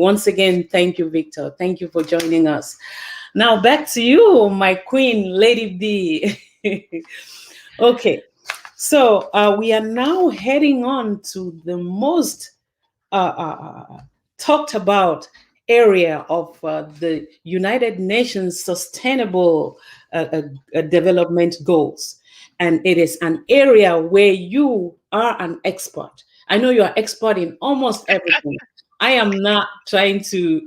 Once again, thank you, Victor. Thank you for joining us. Now back to you, my queen, Lady B. Okay, so we are now heading on to the most talked about area of the United Nations Sustainable Development Goals. And it is an area where you are an expert. I know you are expert in almost everything. I am not trying to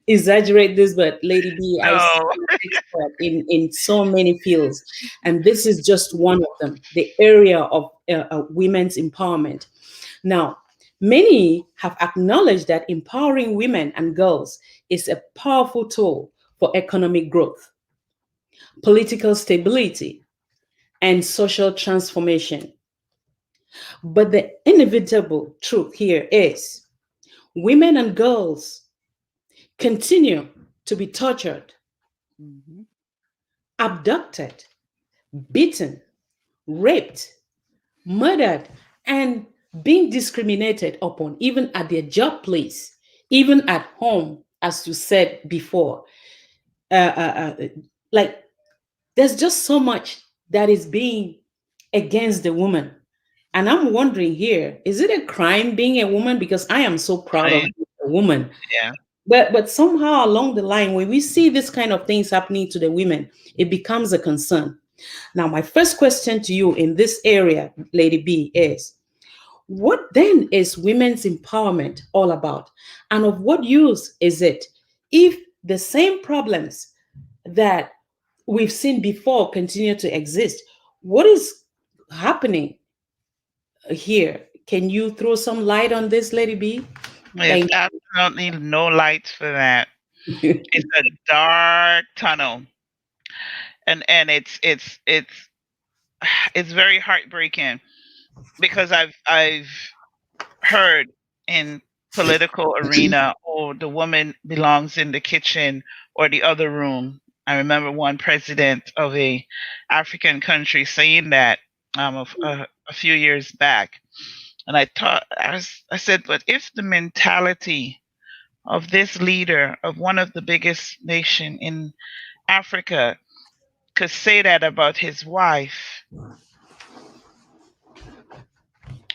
exaggerate this, but Lady B, I see No. you an expert in so many fields. And this is just one of them, the area of women's empowerment. Now, many have acknowledged that empowering women and girls is a powerful tool for economic growth, political stability, and social transformation. But the inevitable truth here is women and girls continue to be tortured, Mhm. abducted, beaten, raped, murdered, and being discriminated upon, even at their job place, even at home, as you said before. Like, there's just so much that is being against the woman. And I'm wondering here, is it a crime being a woman? Because I am so proud of Right. being a woman. Yeah. But somehow along the line, when we see this kind of things happening to the women, it becomes a concern. Now, my first question to you in this area, Lady B, is what then is women's empowerment all about? And of what use is it if the same problems that we've seen before continue to exist? What is happening here? Can you throw some light on this, Lady B? There's Thank absolutely no lights for that. you. It's a dark tunnel. And it's it's very heartbreaking because I've heard in political arena, oh, the woman belongs in the kitchen or the other room. I remember one president of a African country saying that a few years back, and I said, but if the mentality of this leader of one of the biggest nation in Africa could say that about his wife,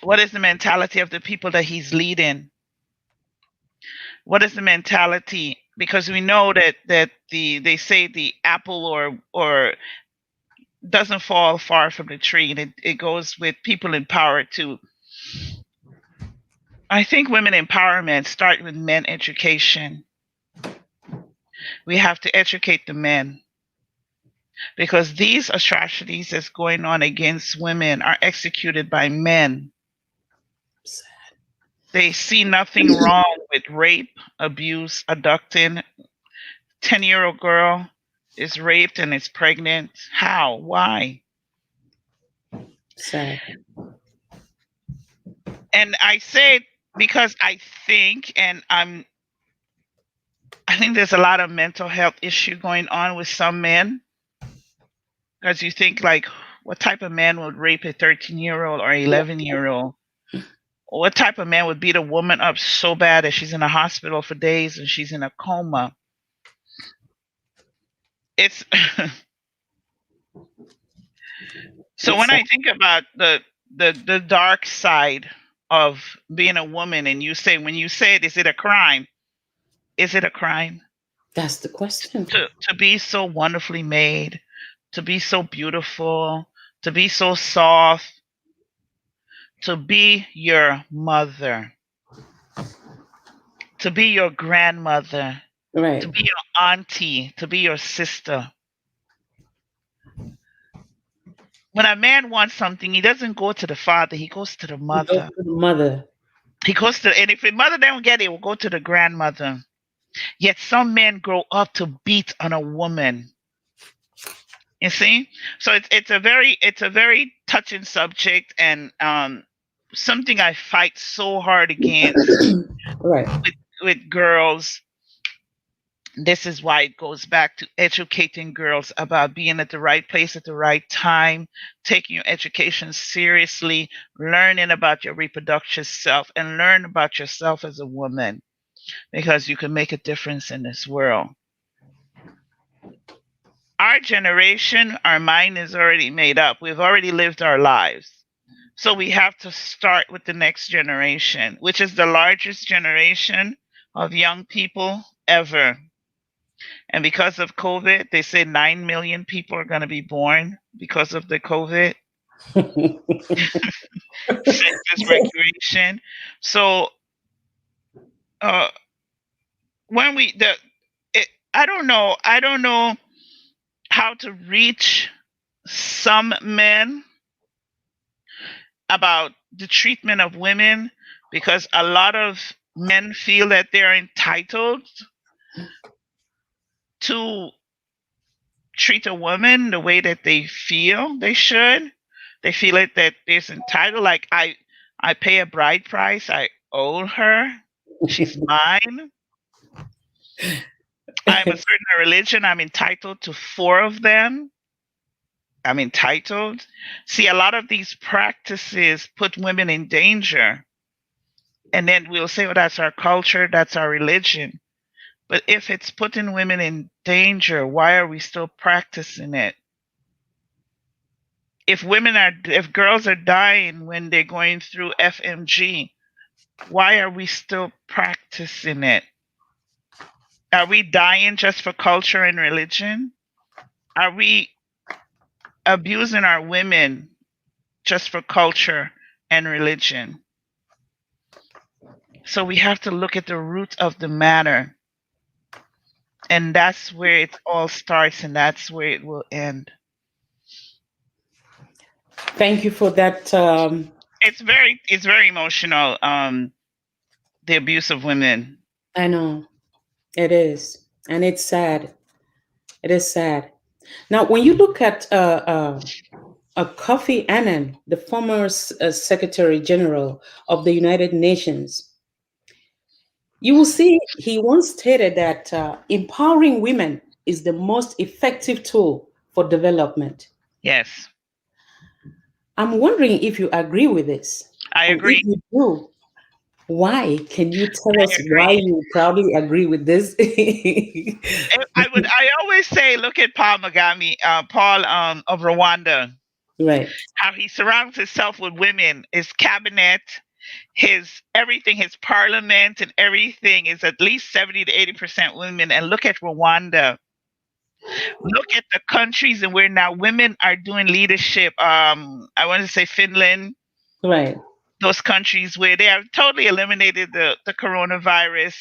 what is the mentality of the people that he's leading? What is the mentality? Because we know that they say the apple or doesn't fall far from the tree, and it goes with people in power too. I think women empowerment start with men education. We have to educate the men because these atrocities that's going on against women are executed by men. They see nothing wrong with rape, abuse, abducting. 10-year-old girl is raped and is pregnant. How? Why? Sad. And I say it because I think there's a lot of mental health issue going on with some men. Because you think like, what type of man would rape a 13-year-old or 11-year-old? What type of man would beat a woman up so bad that she's in a hospital for days and she's in a coma? It's so It's when sad. I think about the dark side of being a woman, and you say, when you say it, is it a crime? Is it a crime That's the question. to be so wonderfully made, to be so beautiful, to be so soft, to be your mother, to be your grandmother, to Right. be your auntie, to be your sister? When a man wants something, he doesn't go to the father, he goes to the You go mother. to the mother. He goes to, and if the mother don't get it, he will go to the grandmother. Yet some men grow up to beat on a woman. You see, so it's a very touching subject, and something I fight so hard against Right. with girls. This is why it goes back to educating girls about being at the right place at the right time, taking your education seriously, learning about your reproductive self, and learn about yourself as a woman. because you can make a difference in this world. Our generation, our mind is already made up. We've already lived our lives. So we have to start with the next generation, which is the largest generation of young people ever. And because of COVID, they say 9 million people are going to be born because of the COVID census regulation. So uh, when we the it, I don't know how to reach some men about the treatment of women, because a lot of men feel that they're entitled to treat a woman the way that they feel they should. They feel it that it's entitled. Like I pay a bride price. I owe her. She's mine. I'm a certain religion. I'm entitled to four of them. I'm entitled. See, a lot of these practices put women in danger. And then we'll say, oh, that's our culture, that's our religion. But if it's putting women in danger, why are we still practicing it? If girls are dying when they're going through FMG, why are we still practicing it? Are we dying just for culture and religion? Are we abusing our women just for culture and religion? So we have to look at the root of the matter. And that's where it all starts and that's where it will end. Thank you for that. It's very emotional, the abuse of women. I know it is, and it's sad. It is sad. Now, when you look at Kofi Annan, the former Secretary General of the United Nations, you will see he once stated that empowering women is the most effective tool for development. Yes, I'm wondering if you agree with this. I And if agree. you do, why? Can you tell I us why agree. you proudly agree with this? I always say, look at Paul Magami, Paul of Rwanda, Right, how he surrounds himself with women. His cabinet, his everything, his parliament, and everything is at least 70 to 80% women. And look at Rwanda. Look at the countries and where now women are doing leadership. I want to say Finland, right, those countries where they have totally eliminated the coronavirus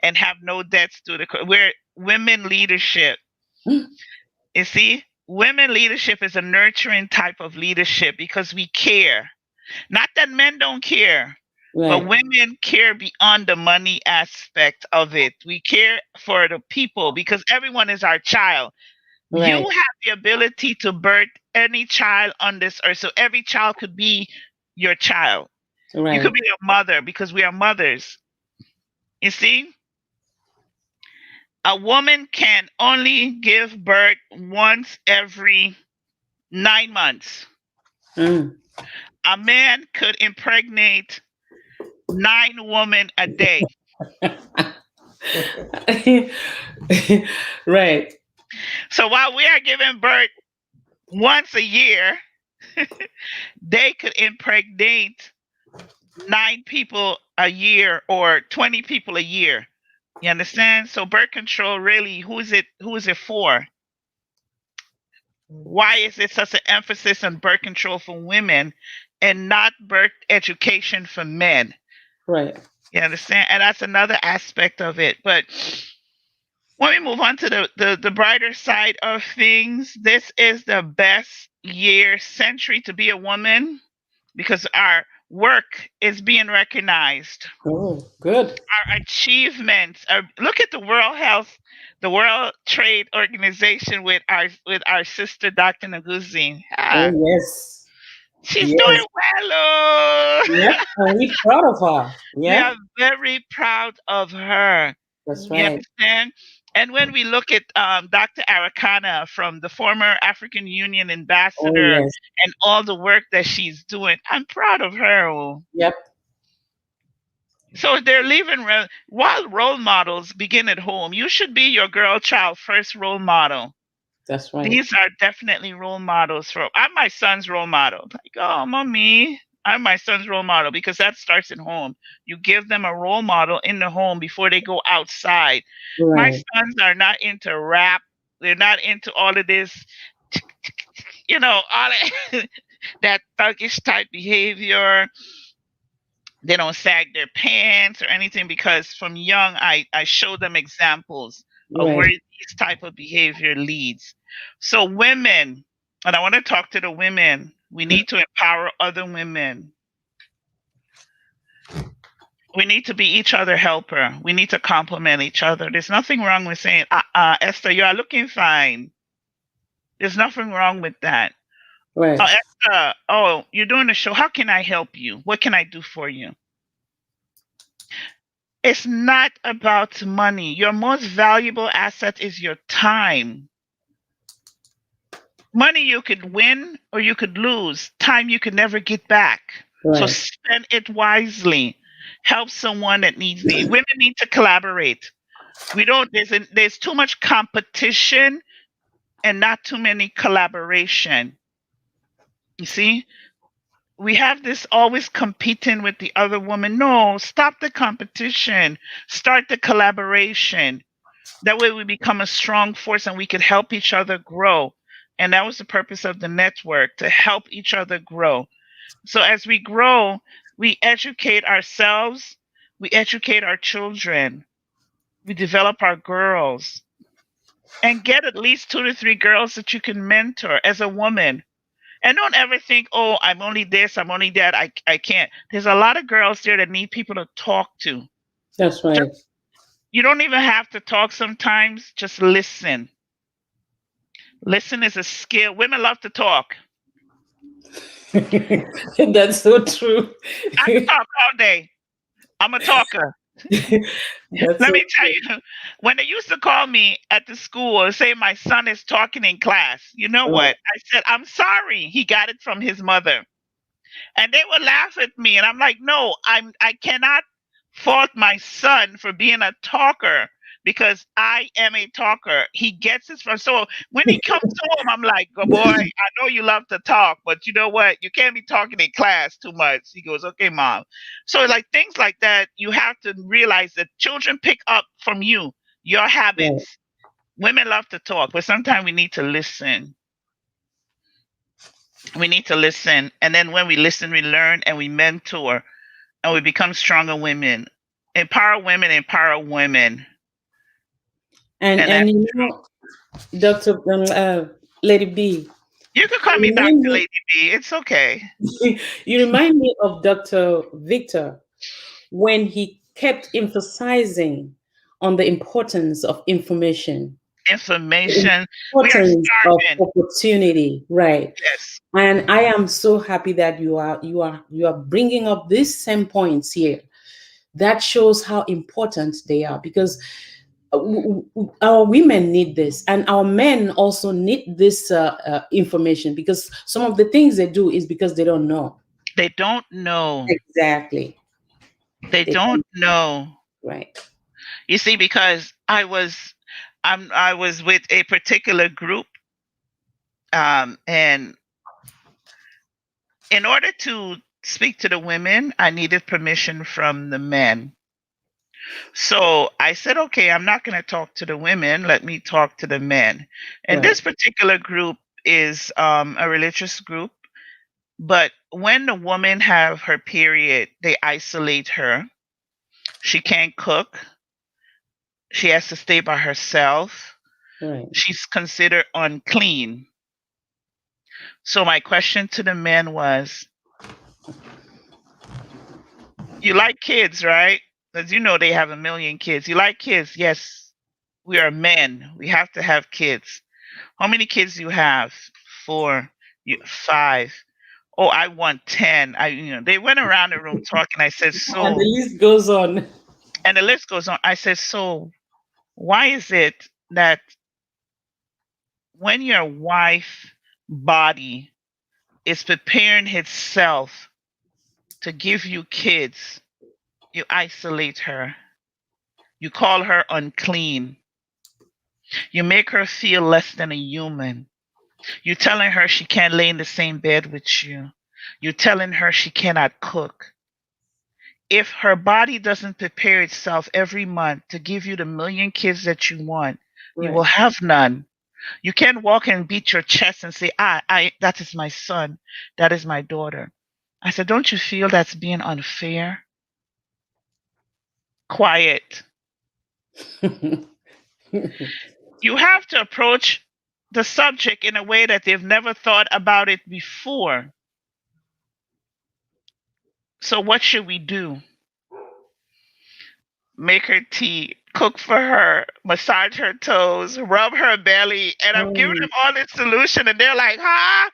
and have no deaths to where women leadership. You see, women leadership is a nurturing type of leadership because we care. Not that men don't care, but right, women care beyond the money aspect of it. We care for the people because everyone is our child. You right, have the ability to birth any child on this earth. So every child could be your child. You could right. be a mother because we are mothers. You see, a woman can only give birth once every 9 months. Mm. A man could impregnate 9 women a day. Right, So while we are giving birth once a year, they could impregnate 9 people a year or 20 people a year. You understand? So birth control really, who is it for? Why is it such an emphasis on birth control for women and not birth education for men? right. You understand? And that's another aspect of it. But when we move on to the brighter side of things, this is the best year, century to be a woman because our work is being recognized. Oh, good. Our achievements are, look at the World Health, the World Trade Organization with our sister Dr. Naguzi. Oh, Ah, yes. she's Yes. doing well. Oh. Yep. And we're proud of her. We Yeah. are very proud of her. That's You right. understand? And when we look at Dr. Arakana from the former African Union Oh, ambassador yes. and all the work that she's doing, I'm proud of her. Oh. Yep. So they're leaving while role models begin at home. You should be your girl child first role model. That's right. These are definitely role models for. I'm my son's role model. Like, oh, mommy, I'm my son's role model because that starts at home. You give them a role model in the home before they go outside. My Right. sons are not into rap. They're not into all of this, all that, that thuggish type behavior. They don't sag their pants or anything because from young I show them examples of where Right. this type of behavior leads. So women, and I want to talk to the women, we need to empower other women. We need to be each other helper. We need to compliment each other. There's nothing wrong with saying, Esther, you are looking fine. There's nothing wrong with that. Right. Oh, Esther, oh, you're doing a show. How can I help you? What can I do for you? It's not about money. Your most valuable asset is your time. Money you could win or you could lose. Time you could never get back. So Right. spend it wisely. Help someone that needs it. Women need to collaborate. We don't. There's too much competition and not too many collaboration. You see, we have this always competing with the other woman. No, stop the competition. Start the collaboration. That way we become a strong force and we could help each other grow. And that was the purpose of the network, to help each other grow. So as we grow, we educate ourselves, we educate our children, we develop our girls, and get at least 2 to 3 girls that you can mentor as a woman. And don't ever think, oh, I'm only this, I'm only that, I can't. There's a lot of girls there that need people to talk to. That's Just, right. you don't even have to talk sometimes, just listen. Listen is a skill. Women love to talk. That's so true. I can talk all day. I'm a talker. That's Let so me tell true. you, when they used to call me at the school and say my son is talking in class, you know Right. what? I said, I'm sorry. He got it from his mother. And they would laugh at me. And I'm like, no, I cannot fault my son for being a talker because I am a talker. He gets it from. So when he comes home, I'm like, oh boy, I know you love to talk, but you know what? You can't be talking in class too much. He goes, okay, mom. So like things like that, you have to realize that children pick up from you, your Right. habits. Women love to talk, but sometimes we need to listen. We need to listen. And then when we listen, we learn and we mentor and we become stronger women. Empower women. And And that's you true. know, Doctor Lady B, You can call you me remind Dr. me. Lady B. It's okay. You remind me of Doctor Victor when he kept emphasizing on the importance of information, the Information. We are importance of starving. opportunity, right? Yes. And I am so happy that you are bringing up these same points here. That shows how important they are because our women need this, and our men also need this information because some of the things they do is because they don't know. They don't know. Exactly. They They don't don't. know. Right. You see, because I was with a particular group, and in order to speak to the women, I needed permission from the men. So I said, okay, I'm not going to talk to the women. Let me talk to the men. And Right. this particular group is a religious group. But when the woman have her period, they isolate her. She can't cook. She has to stay by herself. Right. She's considered unclean. So my question to the men was, you like kids, right? Because you know they have a million kids. You like kids? Yes. We are men. We have to have kids. How many kids do you have? Four. You, five. Oh, I want 10. They went around the room talking. I said, And the so, list goes on. and the list goes on. I said, so why is it that when your wife body is preparing itself to give you kids, You isolate her. You call her unclean. You make her feel less than a human. You're telling her she can't lay in the same bed with you. You're telling her she cannot cook. If her body doesn't prepare itself every month to give you the million kids that you want, you will Right. have none. You can't walk and beat your chest and say, that is my son, that is my daughter. I said, don't you feel that's being unfair? Quiet. You have to approach the subject in a way that they've never thought about it before. So, what should we do? Make her tea, cook for her, massage her toes, rub her belly. And I'm giving Mm, them all this solution, and they're like, huh?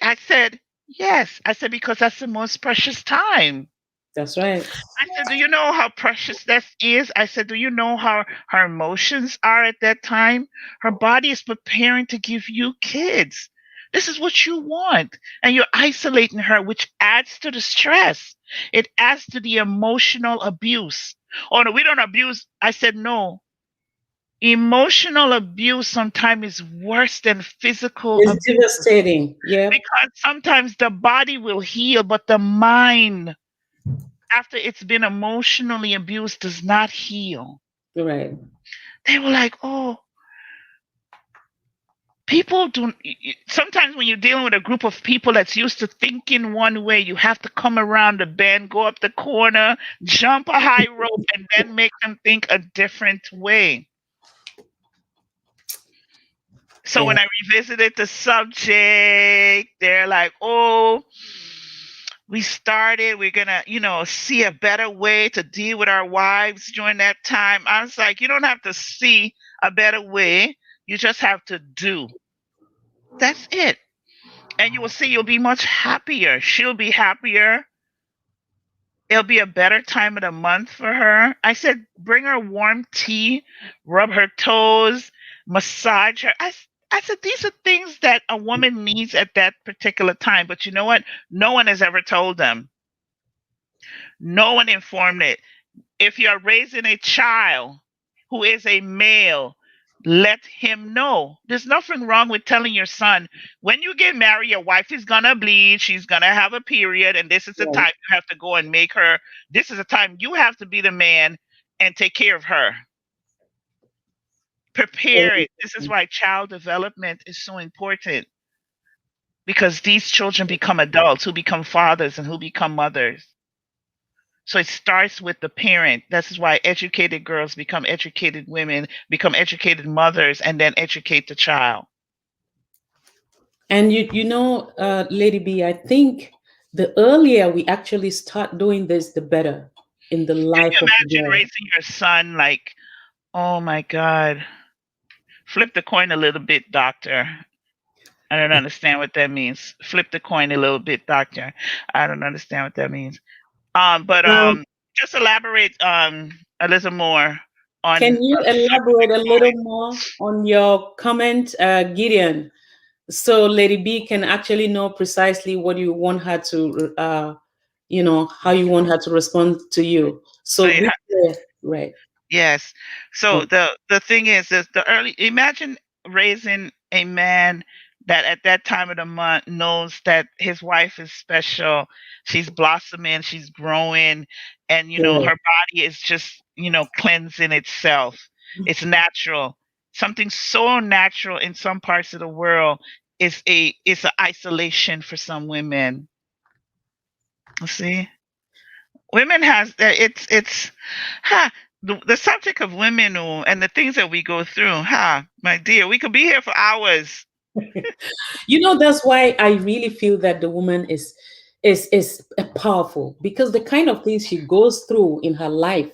I said, yes. I said, because that's the most precious time. that's right. I said, do you know how precious that is? I said, do you know how her emotions are at that time? Her body is preparing to give you kids. This is what you want. And you're isolating her, which adds to the stress. It adds to the emotional abuse. Oh, no, we don't abuse. I said, no. Emotional abuse sometimes is worse than physical It's abuse devastating. Yeah. because sometimes the body will heal, but the mind after it's been emotionally abused does not heal. Right. They were like, oh, people do. Sometimes when you're dealing with a group of people that's used to thinking one way, you have to come around the bend, go up the corner, jump a high rope, and then make them think a different way. So Yeah. when I revisited the subject, they're like, oh, we're gonna, see a better way to deal with our wives during that time. I was like, you don't have to see a better way. You just have to do. That's it. And you will see you'll be much happier. She'll be happier. It'll be a better time of the month for her. I said, bring her warm tea, rub her toes, massage her. I said, these are things that a woman needs at that particular time. But you know what? No one has ever told them. No one informed it. If you're raising a child who is a male, let him know. There's nothing wrong with telling your son, when you get married, your wife is going to bleed, she's going to have a period, and this is the Right. time you have to go and make her. This is the time you have to be the man and take care of her. Prepare it. This is why child development is so important because these children become adults who become fathers and who become mothers. So it starts with the parent. This is why educated girls become educated women, become educated mothers, and then educate the child. And Lady B, I think the earlier we actually start doing this, the better in the Can life you of the imagine girl. raising your son like, oh my God, flip the coin a little bit, doctor? I don't understand what that means. Flip the coin a little bit, doctor. I don't understand what that means. But Um, just elaborate a little more can on you flipping the elaborate a little coin. more on your comment, Gideon, so Lady B can actually know precisely what you want her to, how you want her to respond to you. So So you be clear, right? Yes. So Right. the thing is the early imagine raising a man that at that time of the month knows that his wife is special, she's blossoming, she's growing, and Yeah. her body is just, cleansing itself. It's natural. Something so natural in some parts of the world is an isolation for some women. See? Women has it's ha the subject of women and the things that we go through, my dear, we could be here for hours. That's why I really feel that the woman is powerful, because the kind of things she goes through in her life,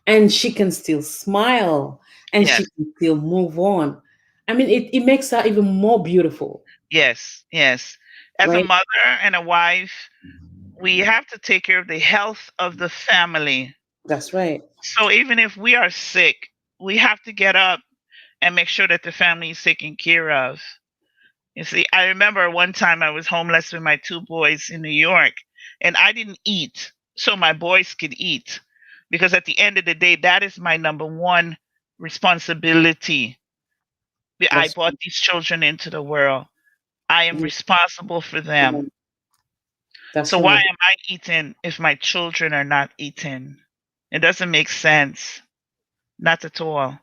and she can still smile, and Yes, she can still move on. I mean, it makes her even more beautiful, yes, yes. As a right? mother and a wife, we have to take care of the health of the family. That's right. So even if we are sick, we have to get up and make sure that the family is taken care of. You see, I remember one time I was homeless with my two boys in New York, and I didn't eat. so my boys could eat. Because at the end of the day, that is my number one responsibility. I That's brought these children into the world. I am right. responsible for them. So That's why right. am I eating if my children are not eating? It doesn't make sense. Not at all.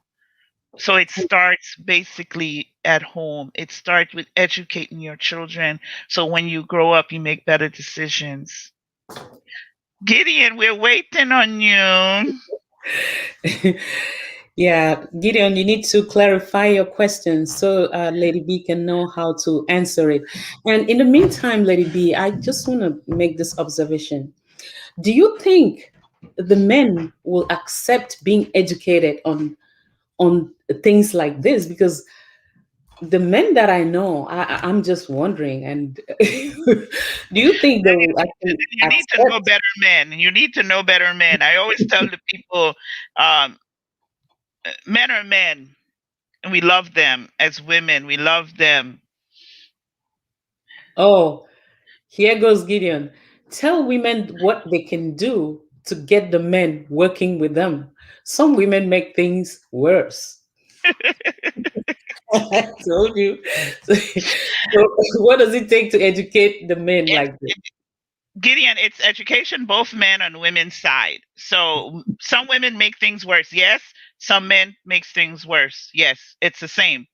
So it starts basically at home. It starts with educating your children so when you grow up, you make better decisions. Gideon, we're waiting on you. Yeah, Gideon, you need to clarify your questions so Lady B can know how to answer it. And in the meantime, Lady B, I just want to make this observation. Do you think the men will accept being educated on things like this? Because the men that I know, I'm just wondering. And do you think they will actually You need to know accept? better men. You need to know better men. I always tell the people, um, men are men, and we love them as women. We love them. Oh, here goes Gideon. Tell women what they can do to get the men working with them. Some women make things worse. I told you. So, what does it take to educate the men It's like this? Gideon, it's education, both men and women's side. So some women make things worse. Yes. Some men make things worse. Yes. It's the same.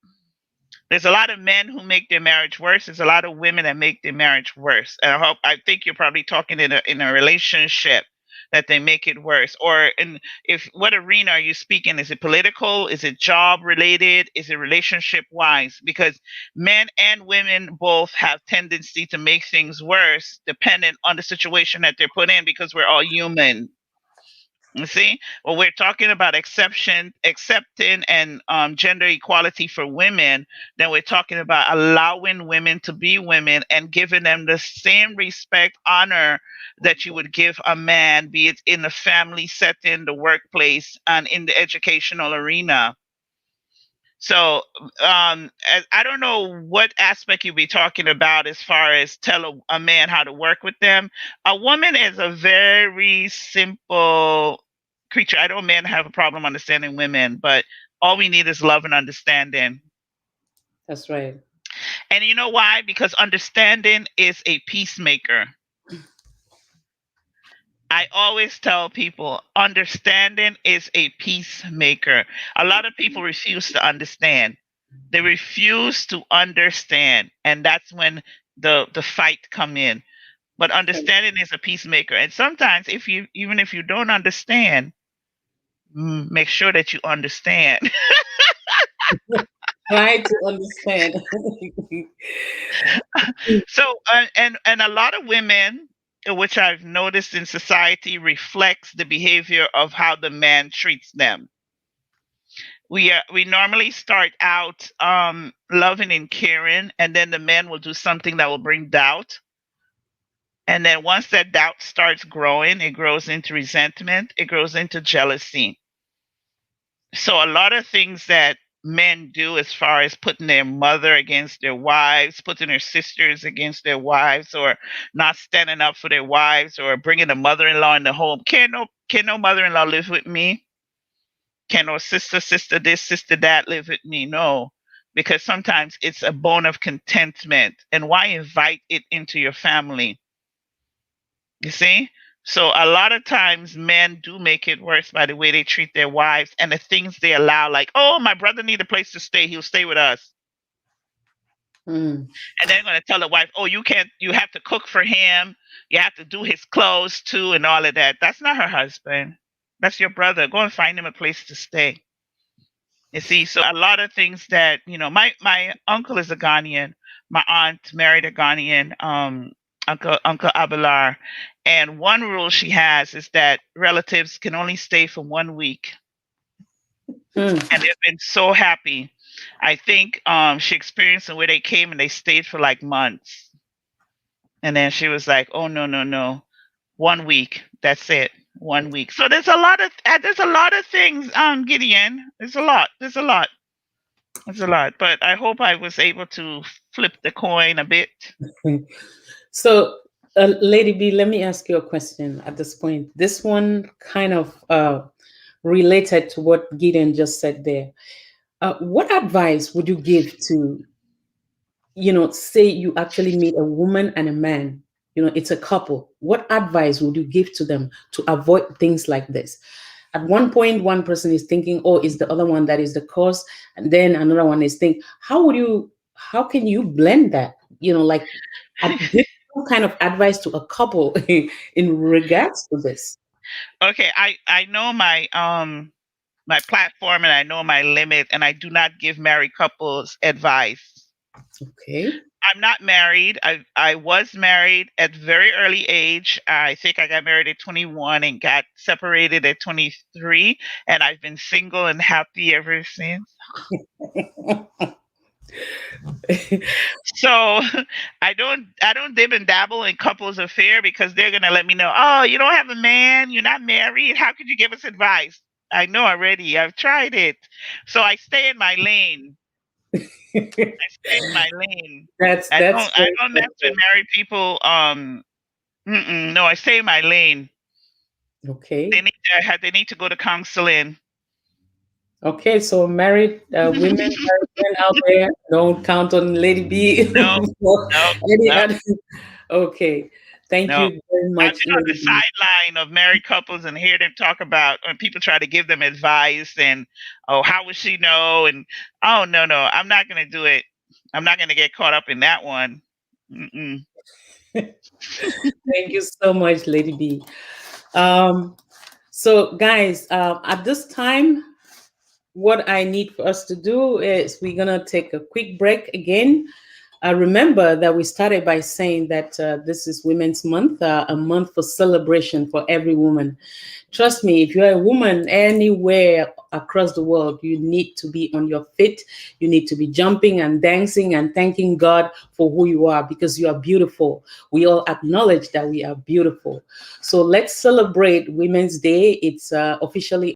There's a lot of men who make their marriage worse. There's a lot of women that make their marriage worse. And I think you're probably talking in a relationship that they make it worse. Or in if what arena are you speaking? Is it political? Is it job related? Is it relationship wise? Because men and women both have tendency to make things worse dependent on the situation that they're put in because we're all human. You see, well, we're talking about accepting, and gender equality for women. Then we're talking about allowing women to be women and giving them the same respect, honor that you would give a man, be it in the family setting, the workplace, and in the educational arena. So, I don't know what aspect you'll be talking about as far as tell a man how to work with them. A woman is a very simple creature. I know men have a problem understanding women, but all we need is love and understanding. That's right. And you know why? Because understanding is a peacemaker. I always tell people understanding is a peacemaker. A lot of people refuse to understand. They refuse to understand, and that's when the fight come in. But understanding is a peacemaker. And sometimes if you even if you don't understand, make sure that you understand. Try to understand. So and a lot of women, which I've noticed in society, reflects the behavior of how the man treats them. We normally start out loving and caring, and then the man will do something that will bring doubt. And then once that doubt starts growing, it grows into resentment, it grows into jealousy. So a lot of things that men do as far as putting their mother against their wives, putting their sisters against their wives, or not standing up for their wives, or bringing a mother-in-law in the home. Can no mother-in-law live with me? Can no sister this, sister that live with me? No, because sometimes it's a bone of contentment. And why invite it into your family? You see? So a lot of times men do make it worse by the way they treat their wives and the things they allow, like, oh, my brother need a place to stay, he'll stay with us. Mm. And they're gonna tell the wife, oh, you have to cook for him, you have to do his clothes too, and all of that. That's not her husband. That's your brother. Go and find him a place to stay. You see, so a lot of things that, my uncle is a Ghanaian. My aunt married a Ghanaian, Uncle Abelar, and one rule she has is that relatives can only stay for 1 week, and Mm. they've been so happy. I think she experienced it where they came and they stayed for like months, and then she was like, "Oh no, no, no, 1 week, that's it." 1 week. So there's a lot of things, Gideon. There's a lot. There's a lot. It's a lot, but I hope I was able to flip the coin a bit. So Lady B, let me ask you a question at this point. This one kind of related to what Gideon just said there. What advice would you give to, say you actually meet a woman and a man, it's a couple. What advice would you give to them to avoid things like this? At one point, one person is thinking, oh, is the other one that is the cause. And then another one is thinking, how can you blend that? Like, give some kind of advice to a couple in regards to this. Okay, I know my platform and I know my limit, and I do not give married couples advice. Okay. I'm not married. I was married at very early age. I think I got married at 21 and got separated at 23, and I've been single and happy ever since. So I don't dib and dabble in couples affair because they're gonna let me know, oh, you don't have a man, you're not married. How could you give us advice? I know already. I've tried it. So I stay in my lane. I stay in my lane. I That's don't I very don't mess with simple. married people. No, I stay in my lane. They Okay. need they need to go to counseling. Okay, so married married men out there, don't count on Lady B No, for no, any no, other. Okay, thank no. you very I've much, been on the Lady B. sideline of married couples and hear them talk about when people try to give them advice and, oh, how would she know? And, oh, no, no, I'm not going to do it. I'm not going to get caught up in that one. Mm-mm. Thank you so much, Lady B. Um, so, guys, at this time, what I need for us to do is we're gonna take a quick break again. Remember that we started by saying that this is Women's Month, a month for celebration for every woman. Trust me, if you're a woman anywhere across the world, you need to be on your feet. You need to be jumping and dancing and thanking God for who you are because you are beautiful. We all acknowledge that we are beautiful. So let's celebrate Women's Day. It's officially